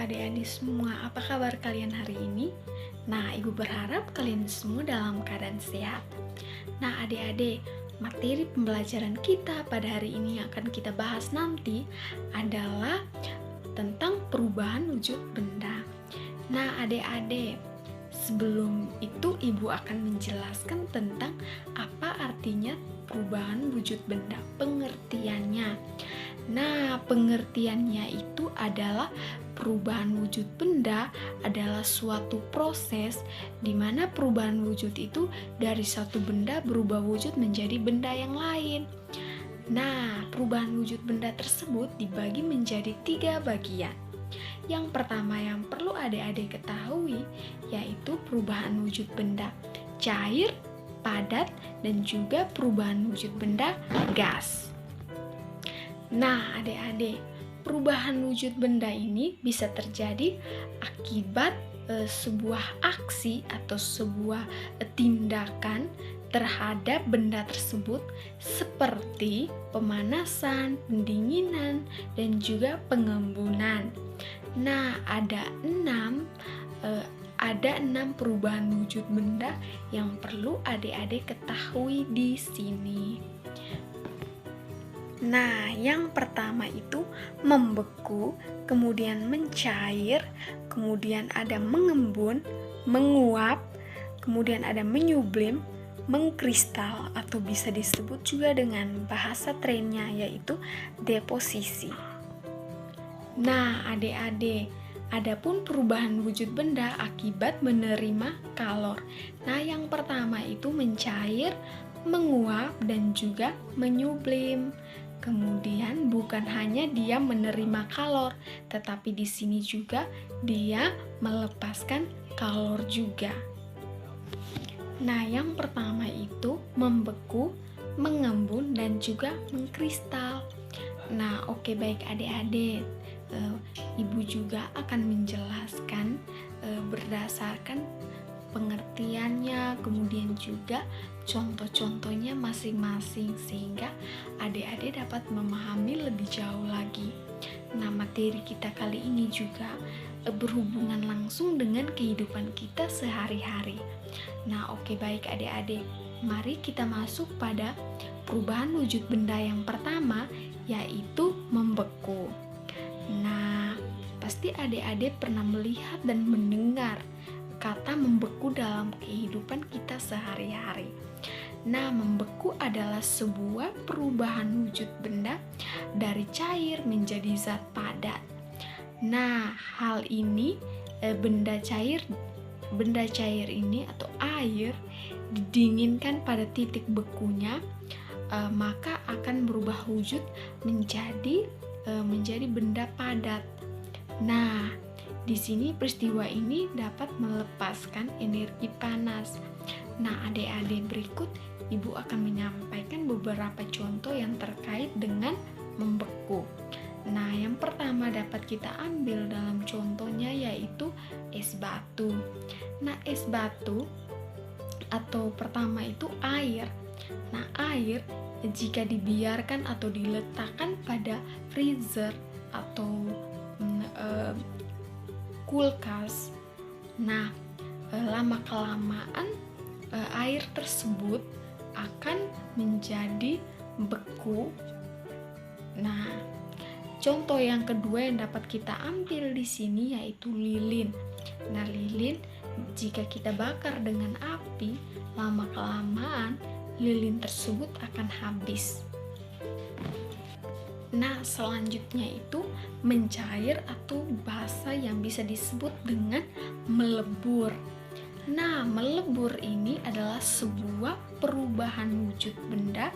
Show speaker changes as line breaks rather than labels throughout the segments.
adik-adik semua, apa kabar kalian hari ini? Nah, Ibu berharap kalian semua dalam keadaan sehat. Nah, adik-adik, materi pembelajaran kita pada hari ini yang akan kita bahas nanti adalah tentang perubahan wujud benda. Nah, adik-adik, sebelum itu Ibu akan menjelaskan tentang apa artinya perubahan wujud benda, pengertiannya. Nah, pengertiannya itu adalah perubahan wujud benda adalah suatu proses di mana perubahan wujud itu dari satu benda berubah wujud menjadi benda yang lain. Nah, perubahan wujud benda tersebut dibagi menjadi 3 bagian. Yang pertama yang perlu adik-adik ketahui yaitu perubahan wujud benda cair, padat, dan juga perubahan wujud benda gas. Nah, adik-adik, perubahan wujud benda ini bisa terjadi akibat sebuah aksi atau sebuah tindakan terhadap benda tersebut seperti pemanasan, pendinginan, dan juga pengembunan. Nah, ada 6 perubahan wujud benda yang perlu adik-adik ketahui di sini. Nah, yang pertama itu membeku, kemudian mencair, kemudian ada mengembun, menguap, kemudian ada menyublim, mengkristal atau bisa disebut juga dengan bahasa trennya yaitu deposisi. Nah, adik-adik, adapun perubahan wujud benda akibat menerima kalor. Nah, yang pertama itu mencair, menguap, dan juga menyublim. Kemudian bukan hanya dia menerima kalor, tetapi di sini juga dia melepaskan kalor juga. Nah, yang pertama itu membeku, mengembun, dan juga mengkristal. Nah, oke, baik adik-adik. Ibu juga akan menjelaskan berdasarkan pengertiannya, kemudian juga contoh-contohnya masing-masing sehingga adik-adik dapat memahami lebih jauh lagi. Nah, materi kita kali ini juga berhubungan langsung dengan kehidupan kita sehari-hari. Nah, oke, baik adik-adik, mari kita masuk pada perubahan wujud benda yang pertama yaitu membeku. Nah, pasti adik-adik pernah melihat dan mendengar kata membeku dalam kehidupan kita sehari-hari. Nah, membeku adalah sebuah perubahan wujud benda dari cair menjadi zat padat. Nah, hal ini benda cair ini atau air didinginkan pada titik bekunya, maka akan berubah wujud menjadi benda padat. Nah, di sini peristiwa ini dapat melepaskan energi panas. Nah, adik-adik, berikut Ibu akan menyampaikan beberapa contoh yang terkait dengan membeku. Nah, yang pertama dapat kita ambil dalam contohnya yaitu es batu. Nah, es batu atau pertama itu air. Nah, air jika dibiarkan atau diletakkan pada freezer atau kulkas, nah lama-kelamaan air tersebut akan menjadi beku. Nah, contoh yang kedua yang dapat kita ambil di sini yaitu lilin. Nah, lilin jika kita bakar dengan api, lama-kelamaan lilin tersebut akan habis. Nah, selanjutnya itu mencair atau bahasa yang bisa disebut dengan melebur. Nah, melebur ini adalah sebuah perubahan wujud benda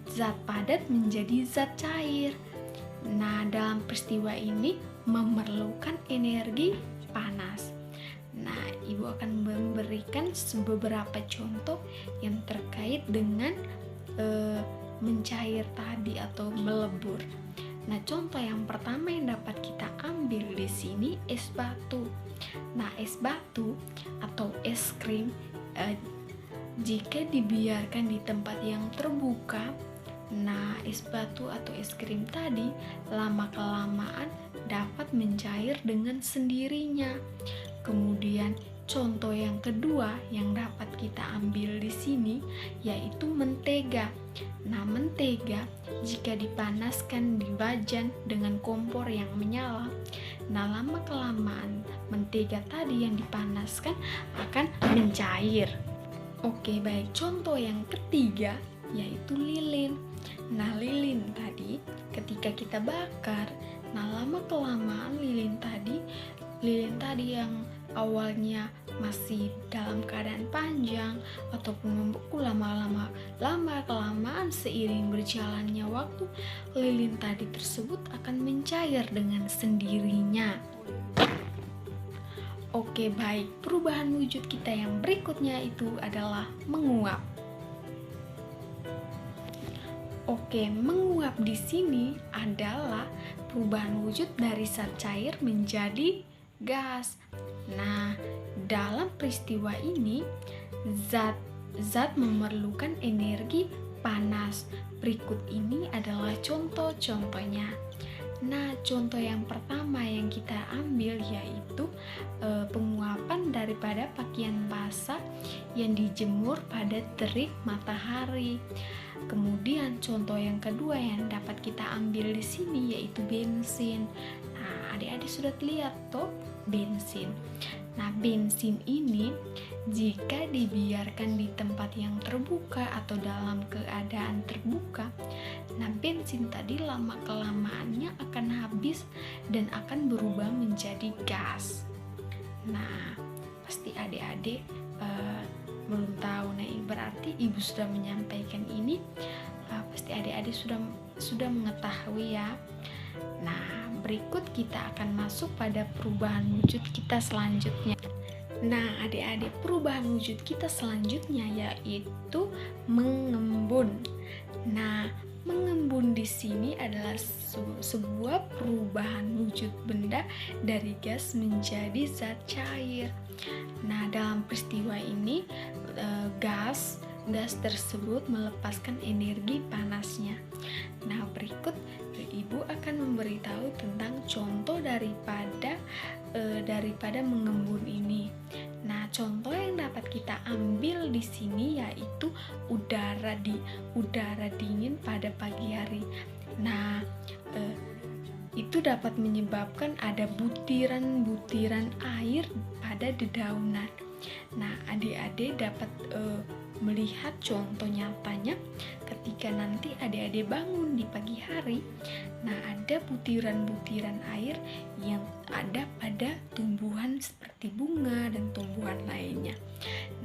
zat padat menjadi zat cair. Nah, dalam peristiwa ini memerlukan energi panas. Nah, Ibu akan memberikan beberapa contoh yang terkait dengan mencair tadi atau melebur. Nah, contoh yang pertama yang dapat kita ambil di sini es batu. Nah, es batu atau es krim jika dibiarkan di tempat yang terbuka, Nah, es batu atau es krim tadi lama-kelamaan dapat mencair dengan sendirinya. Kemudian contoh yang kedua yang dapat kita ambil di sini yaitu mentega. Nah, mentega jika dipanaskan di wajan dengan kompor yang menyala, nah lama-kelamaan mentega tadi yang dipanaskan akan mencair. Oke, baik. Contoh yang ketiga yaitu lilin. Nah, lilin tadi ketika kita bakar, nah lama-kelamaan lilin tadi yang awalnya masih dalam keadaan panjang ataupun membeku, lama-kelamaan seiring berjalannya waktu, lilin tadi tersebut akan mencair dengan sendirinya. Oke, baik. Perubahan wujud kita yang berikutnya itu adalah menguap. Oke, menguap di sini adalah perubahan wujud dari zat cair menjadi gas. Nah, dalam peristiwa ini zat memerlukan energi panas. Berikut ini adalah contoh-contohnya. Nah, contoh yang pertama yang kita ambil yaitu penguapan daripada pakaian basah yang dijemur pada terik matahari. Kemudian contoh yang kedua yang dapat kita ambil di sini yaitu bensin. Nah, adik-adik sudah lihat toh bensin. Nah, bensin ini jika dibiarkan di tempat yang terbuka atau dalam keadaan terbuka, nah bensin tadi lama-kelamaannya akan habis dan akan berubah menjadi gas. Nah, pasti adik-adik belum tahu. Nah, berarti ibu sudah menyampaikan ini, pasti adik-adik sudah mengetahui ya. Nah, berikut kita akan masuk pada perubahan wujud kita selanjutnya. Nah, adik-adik, perubahan wujud kita selanjutnya yaitu mengembun. Nah, mengembun di sini adalah sebuah perubahan wujud benda dari gas menjadi zat cair. Nah, dalam peristiwa ini gas tersebut melepaskan energi panasnya. Nah, berikut ibu akan memberitahu tentang contoh daripada mengembun ini. Nah, contoh yang dapat kita ambil di sini yaitu udara dingin pada pagi hari. Nah, itu dapat menyebabkan ada butiran-butiran air pada dedaunan. Nah, adik-adik dapat melihat contoh nyatanya ketika nanti adik-adik bangun di pagi hari. Nah, ada butiran-butiran air yang ada pada tumbuhan seperti bunga dan tumbuhan lainnya.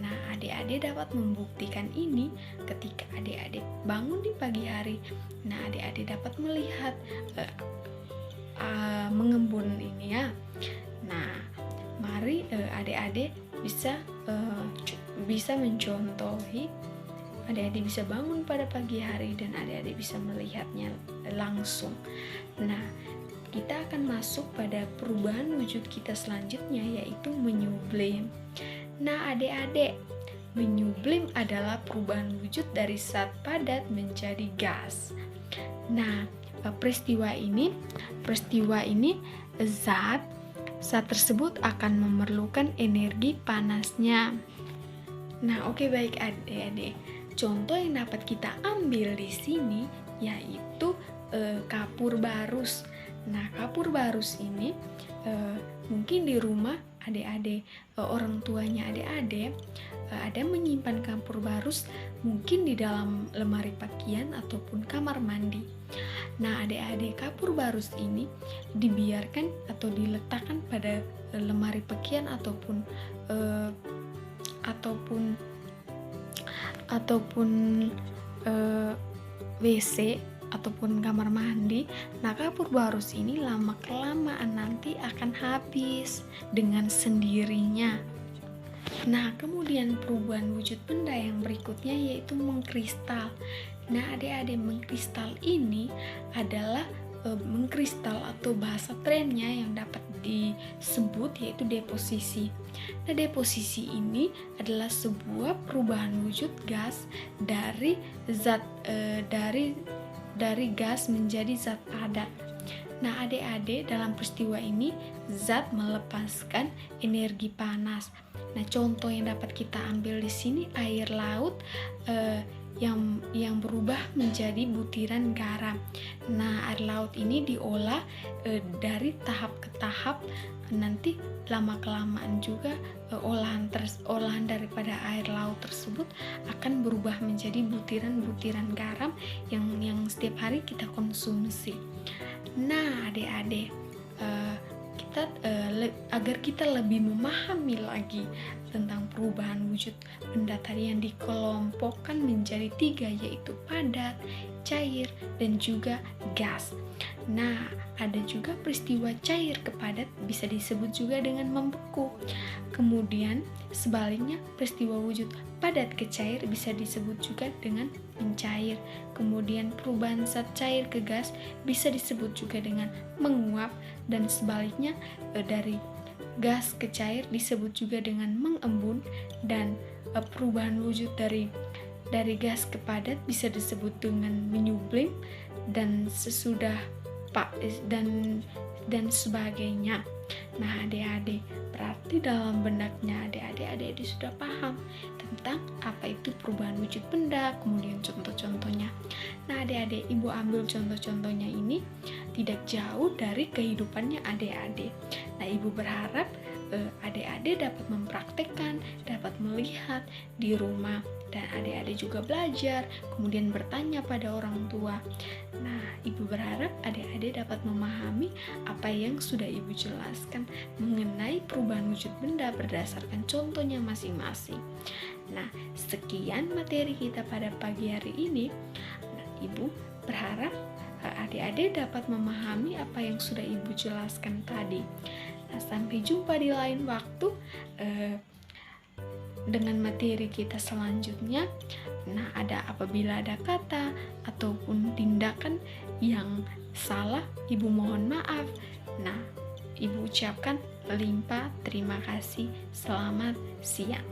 Nah, adik-adik dapat membuktikan ini ketika adik-adik bangun di pagi hari. Nah, adik-adik dapat melihat mengembun ini ya. Nah, mari adik-adik bisa mencontohi. Adik-adik bisa bangun pada pagi hari dan adik-adik bisa melihatnya langsung. Nah, kita akan masuk pada perubahan wujud kita selanjutnya yaitu menyublim. Nah, adik-adik, menyublim adalah perubahan wujud dari zat padat menjadi gas. Nah, peristiwa ini zat tersebut akan memerlukan energi panasnya. Nah, oke, baik adik-adik. Contoh yang dapat kita ambil di sini yaitu kapur barus. Nah, kapur barus ini mungkin di rumah adik-adik, orang tuanya adik-adik ada menyimpan kapur barus mungkin di dalam lemari pakaian ataupun kamar mandi. Nah, adik-adik, kapur barus ini dibiarkan atau diletakkan pada lemari pakaian ataupun WC ataupun kamar mandi. Nah, kapur barus ini lama-kelamaan nanti akan habis dengan sendirinya. Nah, kemudian perubahan wujud benda yang berikutnya yaitu mengkristal. Nah, adik-adik, mengkristal ini adalah mengkristal atau bahasa trennya yang dapat disebut yaitu deposisi. Nah, deposisi ini adalah sebuah perubahan wujud gas dari zat dari gas menjadi zat padat. Nah, adik-adik, dalam peristiwa ini zat melepaskan energi panas. Nah, contoh yang dapat kita ambil di sini air laut yang berubah menjadi butiran garam. Nah, air laut ini diolah dari tahap ke tahap. Nanti lama-kelamaan juga olahan daripada air laut tersebut akan berubah menjadi butiran-butiran garam yang setiap hari kita konsumsi. Nah, adik-adik, agar kita lebih memahami lagi tentang perubahan wujud benda tadi yang dikelompokkan menjadi 3, yaitu padat, cair, dan juga gas. Nah, ada juga peristiwa cair ke padat bisa disebut juga dengan membeku. Kemudian sebaliknya, peristiwa wujud padat ke cair bisa disebut juga dengan mencair. Kemudian perubahan zat cair ke gas bisa disebut juga dengan menguap, dan sebaliknya dari gas ke cair disebut juga dengan mengembun, dan perubahan wujud dari gas ke padat bisa disebut dengan menyublim, dan sesudah dan sebagainya. Nah, adik-adik, berarti dalam benaknya adik-adik sudah paham tentang apa itu perubahan wujud benda, kemudian contoh-contohnya. Nah, adik-adik, ibu ambil contoh-contohnya ini tidak jauh dari kehidupannya adik-adik. Nah, ibu berharap adik-adik dapat mempraktekkan, dapat melihat di rumah, dan adik-adik juga belajar, kemudian bertanya pada orang tua. Nah, ibu berharap adik-adik dapat memahami apa yang sudah ibu jelaskan mengenai perubahan wujud benda berdasarkan contohnya masing-masing. Nah, sekian materi kita pada pagi hari ini. Nah, ibu berharap adik-adik dapat memahami apa yang sudah ibu jelaskan tadi. Nah, sampai jumpa di lain waktu dengan materi kita selanjutnya. Nah, apabila ada kata ataupun tindakan yang salah, ibu mohon maaf. Nah, ibu ucapkan limpah terima kasih. Selamat siang.